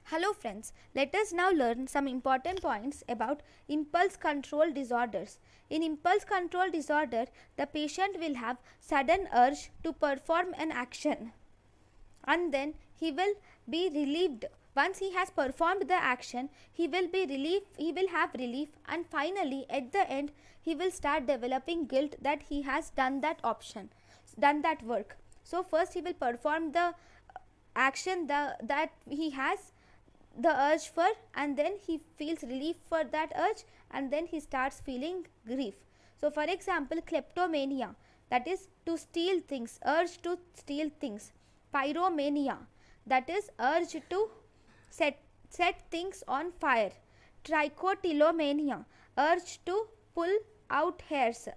Hello friends, let us now learn some important points about impulse control disorders. In impulse control disorder, the patient will have sudden urge to perform an action and then he will be relieved. Once he has performed the action, he will have relief, and finally at the end he will start developing guilt that he has done that work. So first he will perform the action that he has the urge for, and then he feels relief for that urge, and then he starts feeling grief. So for example, kleptomania, that is to steal things, urge to steal things. Pyromania, that is urge to set things on fire. Trichotillomania, urge to pull out hairs.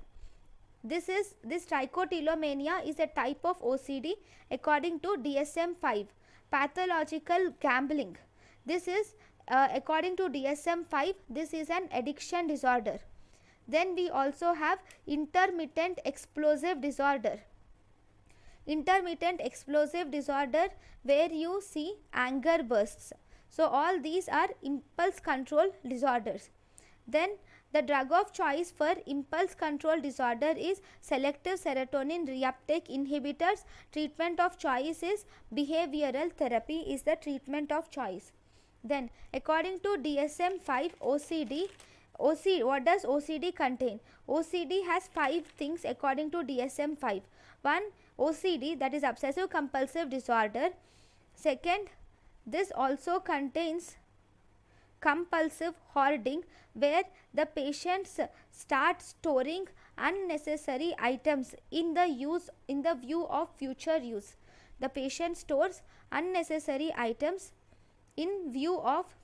This trichotillomania is a type of OCD according to DSM-5. Pathological gambling, this is according to DSM-5, this is an addiction disorder. Then we also have intermittent explosive disorder. Intermittent explosive disorder where you see anger bursts. So all these are impulse control disorders. Then the drug of choice for impulse control disorder is selective serotonin reuptake inhibitors. Treatment of choice is behavioral therapy is the treatment of choice. Then according to DSM-5 what does OCD contain? OCD has 5 things according to DSM-5. One, OCD, that is obsessive compulsive disorder. Second, this also contains compulsive hoarding, where the patients start storing unnecessary items in the view of future use. The patient stores unnecessary items in view of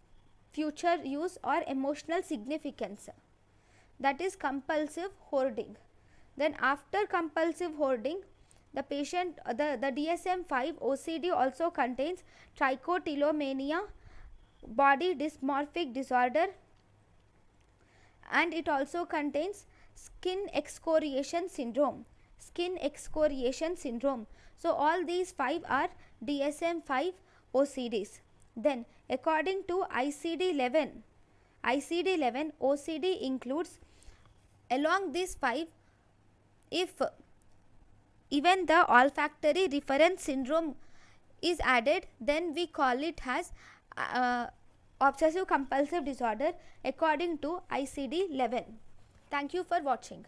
future use or emotional significance. That is compulsive hoarding. Then after compulsive hoarding, the DSM-5 OCD also contains trichotillomania, body dysmorphic disorder, and it also contains skin excoriation syndrome. So all these 5 are DSM-5 OCDs. Then according to ICD-11 OCD includes, along these 5, if even the olfactory reference syndrome is added, then we call it as obsessive compulsive disorder according to ICD-11. Thank you for watching.